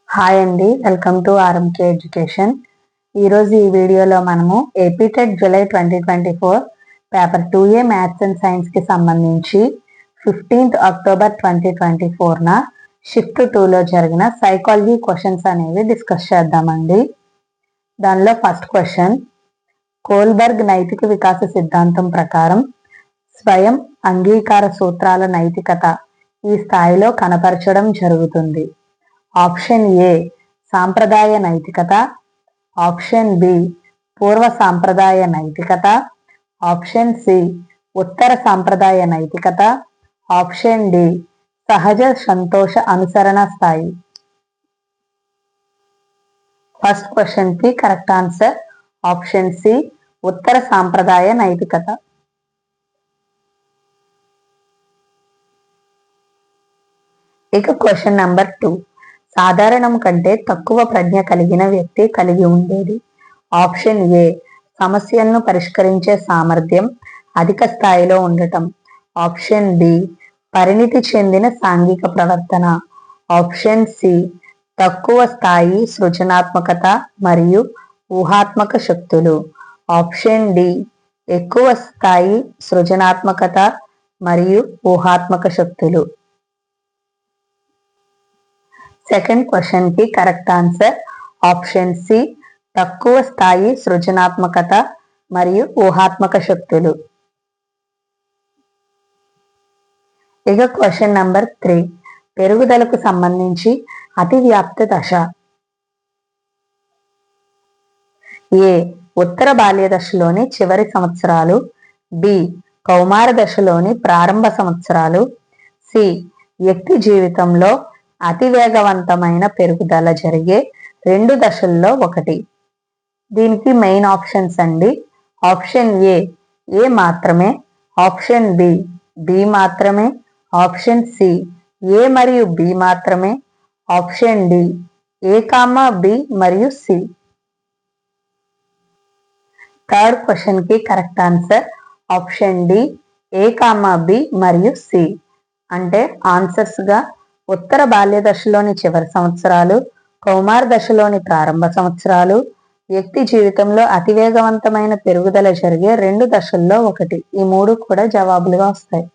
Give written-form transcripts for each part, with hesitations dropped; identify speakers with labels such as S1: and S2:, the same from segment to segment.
S1: Hi అండి, welcome to RMK education. ఈరోజు ఈ వీడియోలో మనము AP TET July 2024 paper 2A maths and సైన్స్కి సంబంధించి 15th అక్టోబర్ 2024న షిఫ్ట్ 2లో జరిగిన సైకాలజీ క్వశ్చన్స్ అనేవి డిస్కస్ చేద్దామండి. దానిలో ఫస్ట్ క్వశ్చన్, కోల్బర్గ్ నైతిక వికాస సిద్ధాంతం ప్రకారం స్వయం అంగీకార సూత్రాల నైతికత ఈ స్థాయిలో కనపరచడం జరుగుతుంది. ఆప్షన్ ఏ సాంప్రదాయ నైతికత, ఆప్షన్ బి పూర్వ సాంప్రదాయ నైతికత, ఆప్షన్ సి ఉత్తర సాంప్రదాయ నైతికత, ఆప్షన్ డి సహజ సంతోష అనుసరణ స్థాయి. ఫస్ట్ క్వశ్చన్ కి కరెక్ట్ ఆన్సర్ ఆప్షన్ సి ఉత్తర సాంప్రదాయ నైతికత. ఇక క్వశ్చన్ నెంబర్ 2, సాధారణం కంటే తక్కువ ప్రజ్ఞ కలిగిన వ్యక్తి కలిగి ఉండేది. ఆప్షన్ ఏ సమస్యలను పరిష్కరించే సామర్థ్యం అధిక స్థాయిలో ఉండటం, ఆప్షన్ బి పరిణితి చెందిన సాంఘిక ప్రవర్తన, ఆప్షన్ సి తక్కువ స్థాయి సృజనాత్మకత మరియు ఊహాత్మక శక్తులు, ఆప్షన్ డి ఎక్కువ స్థాయి సృజనాత్మకత మరియు ఊహాత్మక శక్తులు. సెకండ్ క్వశ్చన్ కి కరెక్ట్ ఆన్సర్ ఆప్షన్ సి తక్కువ స్థాయి సృజనాత్మకత మరియు ఊహాత్మక శక్తులు. ఇక క్వశ్చన్ నెంబర్ 3, పెరుగుదలకు సంబంధించి అతివ్యాప్తి దశ. ఏ ఉత్తర బాల్య దశలోని చివరి సంవత్సరాలు, బి కౌమార దశలోని ప్రారంభ సంవత్సరాలు, సి వ్యక్తి జీవితంలో అతివేగవంతమైన పెరుగుదల జరిగే 2 దశల్లో ఒకటి. దీనికి మెయిన్ ఆప్షన్స్ అండి. ఆప్షన్ ఏ మాత్రమే, ఆప్షన్ బి మాత్రమే, ఆప్షన్ సి ఏ మరియు బి మాత్రమే, ఆప్షన్ డి ఏ కామా బి మరియు సి. థర్డ్ క్వశ్చన్ కి కరెక్ట్ ఆన్సర్ ఆప్షన్ డి ఏ కామా బి మరియు సి. అంటే ఆన్సర్స్ గా ఉత్తర బాల్య దశలోని చివరి సంవత్సరాలు, కౌమార దశలోని ప్రారంభ సంవత్సరాలు, వ్యక్తి జీవితంలో అతివేగవంతమైన పెరుగుదల జరిగే 2 దశల్లో ఒకటి. ఈ 3 కూడా జవాబులుగా వస్తాయి.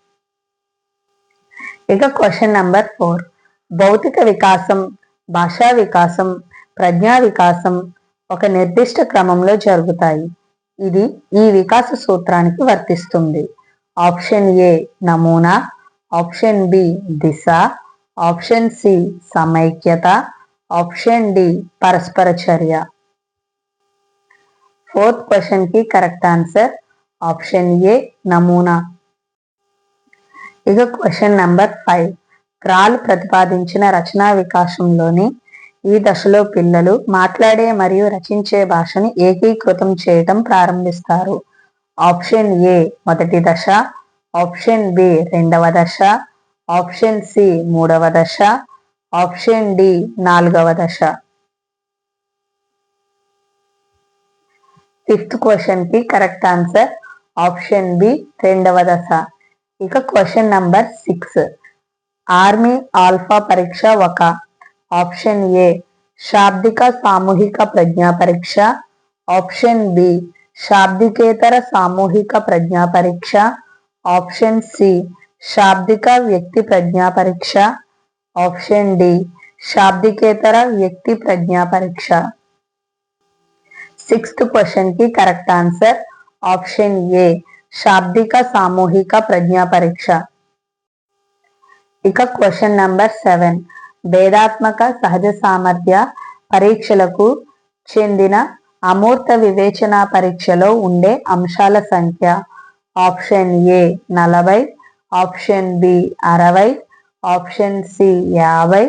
S1: ఇక క్వశ్చన్ నెంబర్ 4, భౌతిక వికాసం, భాషా వికాసం, ప్రజ్ఞా వికాసం ఒక నిర్దిష్ట క్రమంలో జరుగుతాయి. ఇది ఈ వికాస సూత్రానికి వర్తిస్తుంది. ఆప్షన్ ఏ నమూనా, ఆప్షన్ బి దిశ, ఆప్షన్ సి సమైక్యత, ఆప్షన్ డి పరస్పర చర్య. ఫోర్త్ క్వశ్చన్ కి కరెక్ట్ ఆన్సర్ ఆప్షన్ ఏ నమూనా. ఇక క్వశ్చన్ నెంబర్ 5, క్రాల్ ప్రతిపాదించిన రచనా వికాసంలోని ఈ దశలో పిల్లలు మాట్లాడే మరియు రచించే భాషను ఏకీకృతం చేయటం ప్రారంభిస్తారు. ఆప్షన్ ఏ మొదటి దశ, ఆప్షన్ బి రెండవ దశ, ఆప్షన్ సి మూడవ దశ, ఆప్షన్ డి 4వ దశ. ఫిఫ్త్ క్వశ్చన్ కి కరెక్ట్ ఆన్సర్ ఆప్షన్ బి రెండవ దశ. ఇక క్వశ్చన్ నంబర్ 6, ఆర్మీ ఆల్ఫా పరీక్ష ఒక. ఆప్షన్ ఏ శాబ్దిక సామూహిక ప్రజ్ఞా పరీక్ష, ఆప్షన్ బి శాబ్దికేతర సామూహిక ప్రజ్ఞా పరీక్ష, ఆప్షన్ సి శాబ్దిక వ్యక్తి ప్రజ్ఞా పరీక్ష, ఆప్షన్ డి శాబ్దికేతర వ్యక్తి ప్రజ్ఞా పరీక్ష. సిక్స్త్ క్వశ్చన్ కి కరెక్ట్ ఆన్సర్ ఆప్షన్ ఏ శాబ్దిక సామూహిక ప్రజ్ఞా పరీక్ష. ఇక క్వశ్చన్ నంబర్ 7, భేదాత్మక సహజ సామర్థ్య పరీక్షలకు చెందిన అమూర్త వివేచన పరీక్షలో ఉండే అంశాల సంఖ్య. Option A 40, option B 60, option C 50,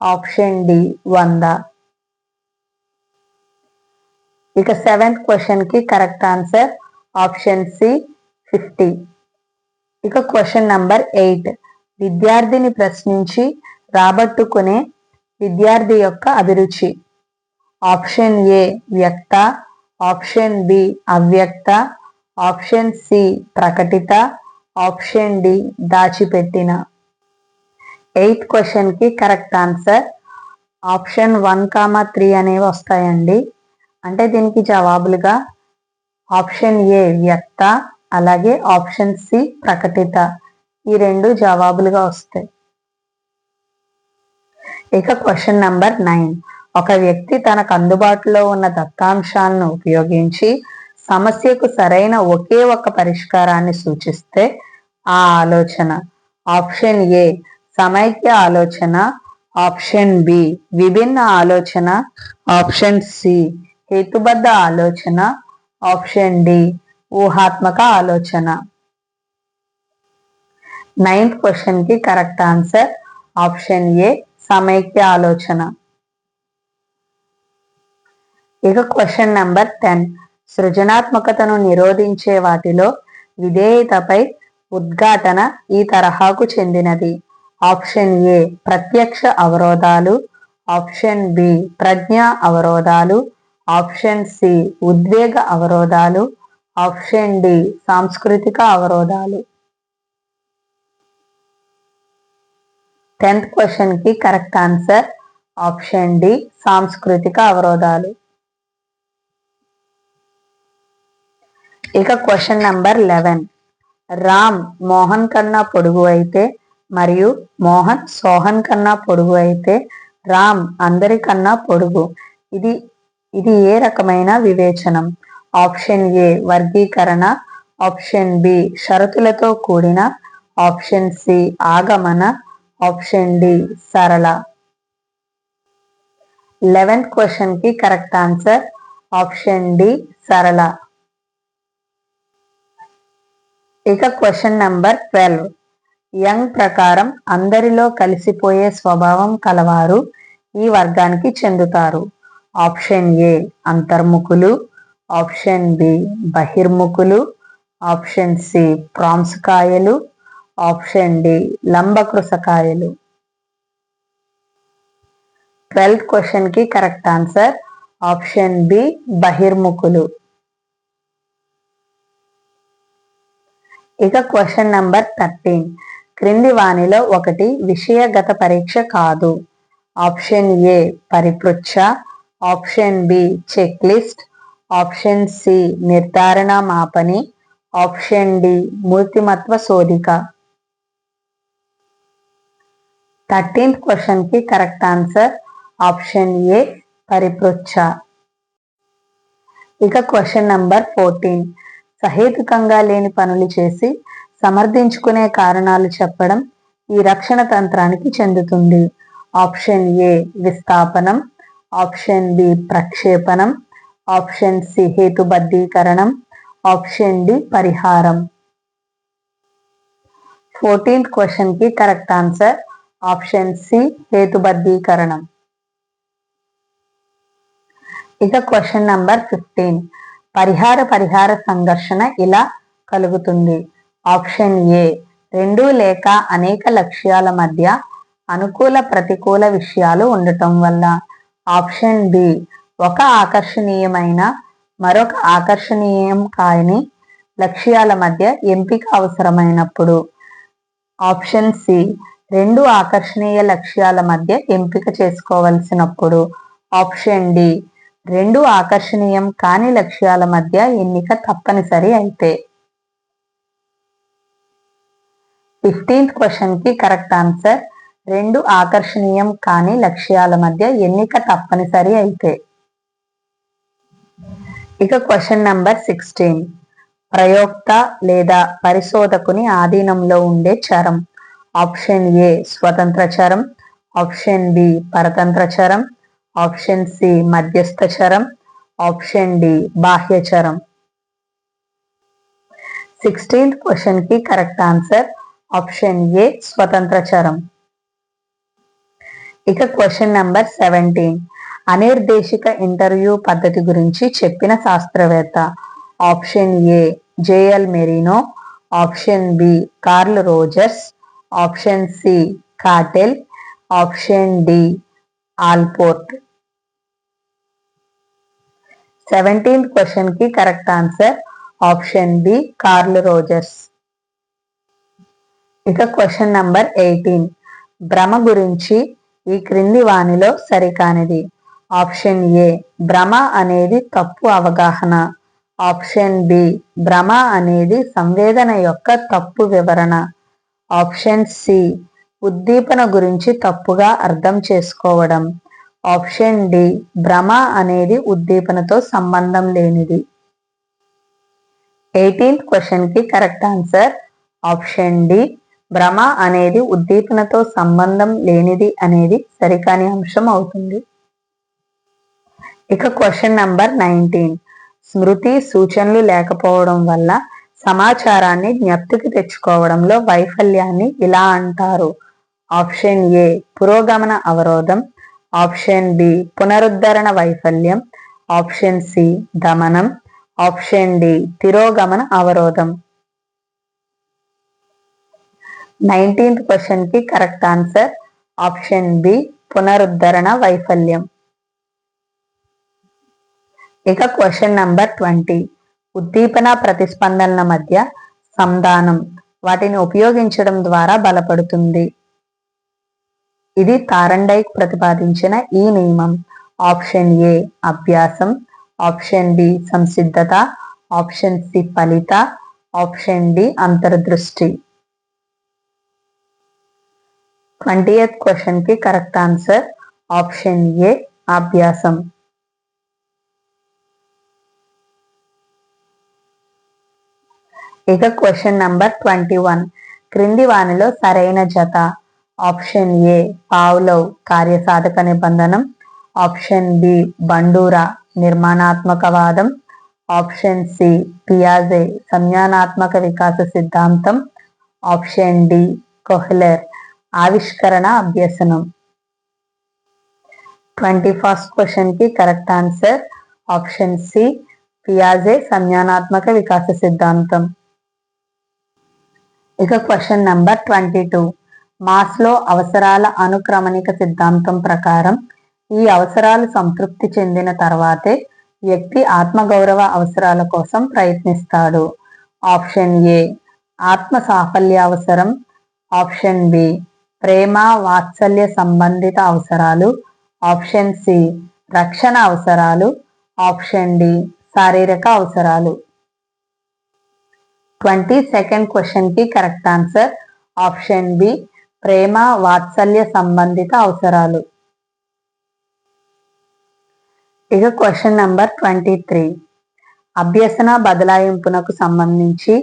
S1: option D 100. ఇక 7th క్వశ్చన్ కి కరెక్ట్ ఆన్సర్ ఆప్షన్ సి 50. ఇక క్వశ్చన్ నంబర్ 8, విద్యార్థిని ప్రశ్నించి రాబట్టుకునే విద్యార్థి యొక్క అభిరుచి. ఆప్షన్ ఏ వ్యక్త, ఆప్షన్ బి అవ్యక్త, ఆప్షన్ సి ప్రకటిత, ఆప్షన్ డి దాచిపెట్టిన. 8th క్వశ్చన్ కి కరెక్ట్ ఆన్సర్ ఆప్షన్ 1, 3 అనేవి వస్తాయండి. అంటే దీనికి జవాబులుగా ఆప్షన్ ఏ వ్యక్త, అలాగే ఆప్షన్ సి ప్రకటిత, ఈ రెండు జవాబులుగా వస్తాయి. ఇక క్వశ్చన్ నెంబర్ 9. ఒక వ్యక్తి తనకు అందుబాటులో ఉన్న దత్తాంశాలను ఉపయోగించి సమస్యకు సరైన ఒకే ఒక పరిష్కారాన్ని సూచిస్తే ఆ ఆలోచన ఆప్షన్ ఏ సమైక్య ఆలోచన, ఆప్షన్ బి విభిన్న ఆలోచన, ఆప్షన్ సి హేతుబద్ధ ఆలోచన, ఆప్షన్ డి ఊహాత్మక ఆలోచన. 9th క్వశ్చన్ కి కరెక్ట్ ఆన్సర్ ఆప్షన్ ఏ సమైక్య ఆలోచన. ఇక క్వశ్చన్ నెంబర్ 10. సృజనాత్మకతను నిరోధించే వాటిలో విధేయతపై ఉద్ఘాటన ఈ తరహాకు చెందినది. ఆప్షన్ ఏ ప్రత్యక్ష అవరోధాలు, ఆప్షన్ బి ప్రజ్ఞా అవరోధాలు, ఆప్షన్ సి ఉద్వేగ అవరోధాలు, ఆప్షన్ డి సాంస్కృతిక అవరోధాలు. 10th క్వశ్చన్ కి కరెక్ట్ ఆన్సర్ ఆప్షన్ డి సాంస్కృతిక అవరోధాలు. ఇక క్వశ్చన్ నెంబర్ 11. రామ్ మోహన్ కన్నా పొడుగు అయితే మరియు మోహన్ సోహన్ కన్నా పొడుగు అయితే రామ్ అందరికన్నా పొడుగు. ఇది ఏ రకమైన వివేచనం? ఆప్షన్ ఏ వర్గీకరణ, ఆప్షన్ బి షరతులతో కూడిన, ఆప్షన్ సి ఆగమన, ఆప్షన్ డి సరళ. 11th క్వశ్చన్ కి కరెక్ట్ ఆన్సర్ ఆప్షన్ డి సరళ. ఇక క్వశ్చన్ నెంబర్ 12. యంగ్ ప్రకారం అందరిలో కలిసిపోయే స్వభావం కలవారు ఈ వర్గానికి చెందుతారు. ఆప్షన్ ఏ అంతర్ముఖులు, ఆప్షన్ బి బహిర్ముఖులు, ఆప్షన్ సి ప్రాంశకాయలు, ఆప్షన్ డి లంబకృశకాయలు. 12th క్వశ్చన్ కి కరెక్ట్ ఆన్సర్ ఆప్షన్ బి బహిర్ముఖులు. ఇక క్వశ్చన్ నెంబర్ 13. క్రింది వానిలో ఒకటి విషయగత పరీక్ష కాదు. ఆప్షన్ ఏ పరిపృచ్ఛ, option B check list, option C నిర్ధారణ మాపని, ఆప్షన్ డి మూర్తిమత్వ శోధిక. 13th క్వశ్చన్ కి కరెక్ట్ ఆన్సర్ ఆప్షన్ ఏ పరిపృచ్ఛ. ఇక క్వశ్చన్ నెంబర్ 14. సహేతుకంగా లేని పనులు చేసి సమర్థించుకునే కారణాలు చెప్పడం ఈ రక్షణ తంత్రానికి చెందుతుంది. ఆప్షన్ ఏ విస్థాపనం, ఆప్షన్ బి ప్రక్షేపణం, ఆప్షన్ సి హేతుబద్ధీకరణం, ఆప్షన్ డి పరిహారం. 14th క్వశ్చన్ కి కరెక్ట్ ఆన్సర్ ఆప్షన్ సి హేతుబద్ధీకరణం. ఇక క్వశ్చన్ నంబర్ 15. పరిహార సంఘర్షణ ఇలా కలుగుతుంది. ఆప్షన్ ఏ రెండు లేక అనేక లక్ష్యాల మధ్య అనుకూల ప్రతికూల విషయాలు ఉండటం వల్ల, ఆప్షన్ బి ఒక ఆకర్షణీయమైన మరొక ఆకర్షణీయం కాని లక్ష్యాల మధ్య ఎంపిక అవసరమైనప్పుడు, ఆప్షన్ సి రెండు ఆకర్షణీయ లక్ష్యాల మధ్య ఎంపిక చేసుకోవలసినప్పుడు, ఆప్షన్ డి రెండు ఆకర్షణీయం కాని లక్ష్యాల మధ్య ఎన్నిక తప్పనిసరి అయితే. 15th క్వశ్చన్ కి కరెక్ట్ ఆన్సర్ రెండు ఆకర్షణీయం కాని లక్ష్యాల మధ్య ఎన్నిక తప్పనిసరి అయితే. ఇక క్వశ్చన్ నెంబర్ 16. ప్రయోక్త లేదా పరిశోధకుని ఆధీనంలో ఉండే చరం. ఆప్షన్ ఏ స్వతంత్ర చరం, ఆప్షన్ బి పరతంత్ర చరం, ఆప్షన్ సి మధ్యస్థ చరం, ఆప్షన్ డి బాహ్య చరం. 16th క్వశ్చన్ కి కరెక్ట్ ఆన్సర్ ఆప్షన్ ఏ స్వతంత్ర చరం. ఇక క్వశ్చన్ నెంబర్ 17. అనిర్దేశిక ఇంటర్వ్యూ పద్ధతి గురించి చెప్పిన శాస్త్రవేత్త. Option A JL Moreno, option B Carl Rogers, option C Cattell, option D Allport. 17th question కి correct answer option B Carl Rogers. ఇక క్వశ్చన్ నంబర్ 18. భ్రమ గురించి ఈ క్రింది వానిలో సరికానిది. ఆప్షన్ ఏ భ్రమ అనేది తప్పు అవగాహన. ఆప్షన్ బి భ్రమ అనేది సంవేదన యొక్క తప్పు వివరణ. ఆప్షన్ సి ఉద్దీపన గురించి తప్పుగా అర్థం చేసుకోవడం. ఆప్షన్ డి భ్రమ అనేది ఉద్దీపనతో సంబంధం లేనిది. 18th క్వశ్చన్కి కరెక్ట్ ఆన్సర్ ఆప్షన్ డి భ్రమ అనేది ఉద్దీపనతో సంబంధం లేనిది అనేది సరికాని అంశం అవుతుంది. ఇక క్వశ్చన్ నంబర్ 19. స్మృతి సూచనలు లేకపోవడం వల్ల సమాచారాన్ని జ్ఞప్తికి తెచ్చుకోవడంలో వైఫల్యాన్ని ఇలా అంటారు. ఆప్షన్ ఏ పురోగమన అవరోధం. ఆప్షన్ బి పునరుద్ధరణ వైఫల్యం. ఆప్షన్ సి దమనం. ఆప్షన్ డి తిరోగమన అవరోధం. 19th క్వశ్చన్కి కరెక్ట్ ఆన్సర్ ఆప్షన్ బి పునరుద్ధరణ వైఫల్యం. ఇక క్వశ్చన్ నంబర్ 20. ఉద్దీపన ప్రతిస్పందనల మధ్య సంధానం వాటిని ఉపయోగించడం ద్వారా బలపడుతుంది. ఇది థారండైక్ ప్రతిపాదించిన ఈ నియమం. ఆప్షన్ ఏ అభ్యాసం. ఆప్షన్ బి సంసిద్ధత. ఆప్షన్ సి ఫలిత. ఆప్షన్ డి అంతర్దృష్టి. 20th క్వశ్చన్కి కరెక్ట్ ఆన్సర్ ఆప్షన్ ఏ అభ్యాసం. ఇక క్వశ్చన్ నంబర్ 21. క్రింది వానిలో సరైన జత. ఆప్షన్ ఏ పావ్లోవ్ కార్యసాధక నిబంధనం. ఆప్షన్ బి బండూరా నిర్మాణాత్మకవాదం. ఆప్షన్ సి పియాజే సంజ్ఞానాత్మక వికాస సిద్ధాంతం. ఆప్షన్ డి కొహ్లెర్ ఆవిష్కరణ అభ్యసనం. 21st క్వశ్చన్కి కరెక్ట్ ఆన్సర్ ఆప్షన్ సి పియాజే సంజ్ఞానాత్మక వికాస సిద్ధాంతం. ఇక క్వశ్చన్ నంబర్ 22. మాస్లో అవసరాల అనుక్రమణిక సిద్ధాంతం ప్రకారం ఈ అవసరాలు సంతృప్తి చెందిన తర్వాతే వ్యక్తి ఆత్మగౌరవ అవసరాల కోసం ప్రయత్నిస్తాడు. ఆప్షన్ ఏ ఆత్మ సాఫల్య అవసరం. ఆప్షన్ బి ప్రేమ వాత్సల్య సంబంధిత అవసరాలు. ఆప్షన్ సి రక్షణ అవసరాలు. ఆప్షన్ డి శారీరక అవసరాలు. 22nd క్వశ్చన్కి కరెక్ట్ ఆన్సర్ ఆప్షన్ బి ప్రేమ వాత్సల్య సంబంధిత అవసరాలు. ఇక క్వశ్చన్ నంబర్ 23. అభ్యసన బదలాయింపునకు సంబంధించి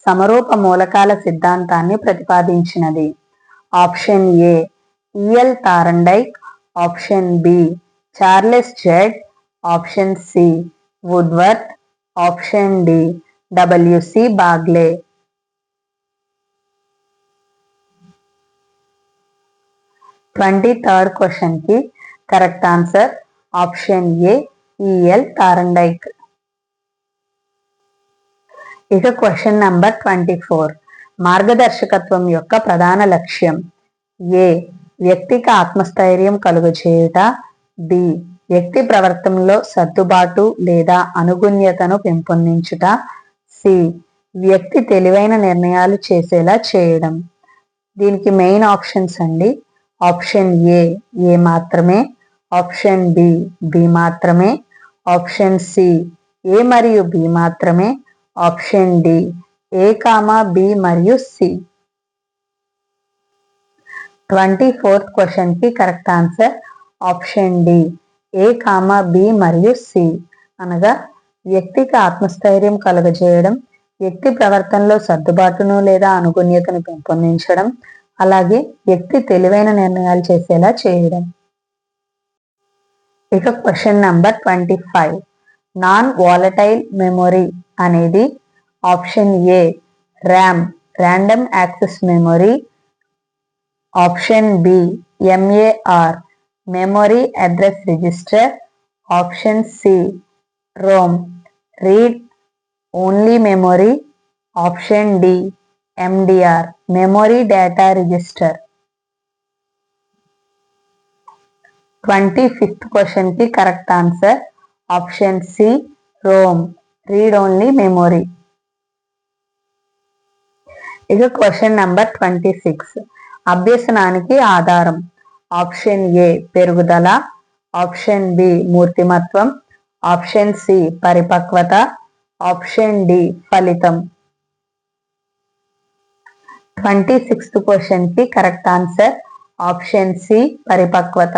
S1: సమరూప మూలకాల సిద్ధాంతాన్ని ప్రతిపాదించినది. Option A EL Thorndike. Option B Charles Judd. Option C Woodworth. Option D WC Bagley. 23rd క్వశ్చన్కి correct answer option A EL Thorndike. ఇక క్వశ్చన్ నంబర్ 24. మార్గదర్శకత్వం యొక్క ప్రధాన లక్ష్యం. ఏ వ్యక్తికి ఆత్మస్థైర్యం కలుగజేయుట. బి వ్యక్తి ప్రవర్తనలో సర్దుబాటు లేదా అనుగుణ్యతను పెంపొందించుట. సి వ్యక్తి తెలివైన నిర్ణయాలు చేసేలా చేయడం. దీనికి మెయిన్ ఆప్షన్స్ అండి. ఆప్షన్ ఏ మాత్రమే. ఆప్షన్ బి మాత్రమే. ఆప్షన్ సి ఏ మరియు బి మాత్రమే. ఆప్షన్ డి ఏ బి మరియు సి. 24th క్వశ్చన్కి correct answer option D A B మరియు సి. అనగా వ్యక్తికి ఆత్మస్థైర్యం కలుగజేయడం, వ్యక్తి ప్రవర్తనలో సర్దుబాటును లేదా అనుగుణ్యతను పెంపొందించడం, అలాగే వ్యక్తి తెలివైన నిర్ణయాలు చేసేలా చేయడం. ఇక question number 25. Non volatile memory అనేది option A RAM random access memory. Option B MAR memory address register. Option C ROM read only memory. Option D MDR memory data register. 25th క్వశ్చన్కి correct answer option C ROM read only memory. ఇక question number 26. అభ్యసనానికి ఆధారం. Option A పెరుగుదల, option B మూర్తిమత్వం, option C పరిపక్వత, option D ఫలితం. 26th question కి correct answer option C పరిపక్వత.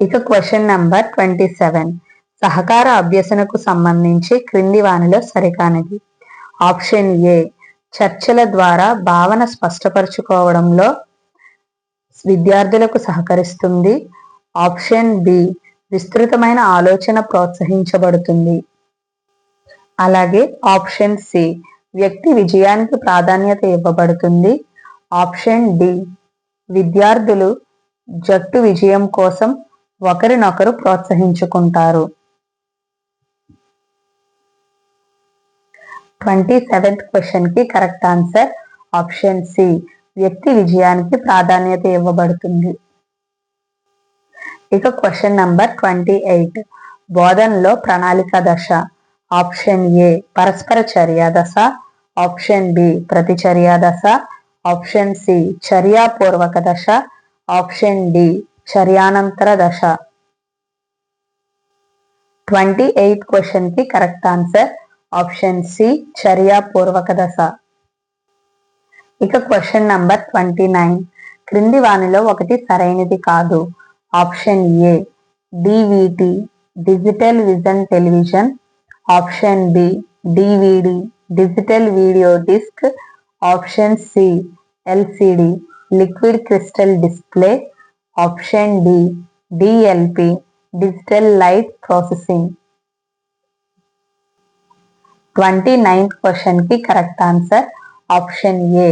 S1: ఇక క్వశ్చన్ నంబర్ 27. సహకార అభ్యసనకు సంబంధించి క్రింది వానిలో సరికానిది. ఆప్షన్ ఏ చర్చల ద్వారా భావన స్పష్టపరచుకోవడంలో విద్యార్థులకు సహకరిస్తుంది. ఆప్షన్ బి విస్తృతమైన ఆలోచన ప్రోత్సహించబడుతుంది. అలాగే ఆప్షన్ సి వ్యక్తి విజయానికి ప్రాధాన్యత ఇవ్వబడుతుంది. ఆప్షన్ డి విద్యార్థులు జట్టు విజయం కోసం ఒకరినొకరు ప్రోత్సహించుకుంటారు. 27th క్వశ్చన్ కి కరెక్ట్ ఆన్సర్ ఆప్షన్ సి వ్యక్తి విజయానికి ప్రాధాన్యత ఇవ్వబడుతుంది. ఇక క్వశ్చన్ నంబర్ 28. బోధనలో ప్రణాళిక దశ. ఆప్షన్ ఏ పరస్పర చర్యా దశ, ఆప్షన్ బి ప్రతిచర్యా దశ, ఆప్షన్ సి చర్యాపూర్వక దశ, ఆప్షన్ డి చర్యానంతర దశ. 28th క్వశ్చన్ కి కరెక్ట్ ఆన్సర్ ఆప్షన్ సి చర్యాపూర్వక దశ. ఇక క్వశ్చన్ నంబర్ 29. క్రింది వానిలో ఒకటి సరైనది కాదు. Option A DVT digital vision television, option B DVD digital video disc, option C LCD liquid crystal display, option D DLP digital light processing. 29th question కి correct answer option A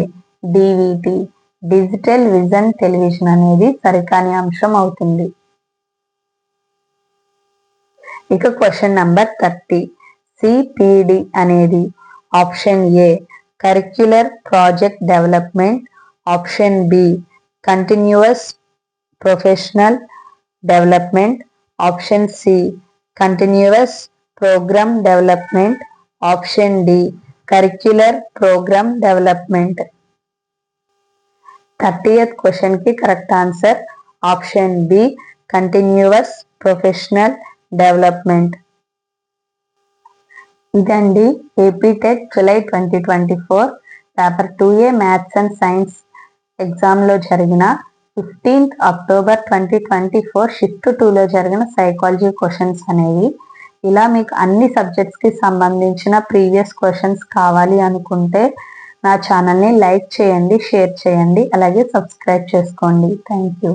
S1: DVT digital vision television అనేది సరికాని అంశం అవుతుంది. ఇక question number 30. CPD అనేది option A curricular project development, option B continuous professional development, option C continuous programme development, option D curricular programme development. 30th question కి correct answer option B continuous professional development. ఇదండి AP TET July 2024 paper 2A maths and science ఎగ్జామ్లో జరిగిన 15th October 2024 shift 2లో జరిగిన psychology questions అనేవి. ఇలా మీకు అన్ని సబ్జెక్ట్స్కి సంబంధించిన ప్రీవియస్ క్వశ్చన్స్ కావాలి అనుకుంటే నా ఛానల్ని లైక్ చేయండి, షేర్ చేయండి, అలాగే సబ్స్క్రైబ్ చేసుకోండి. Thank you.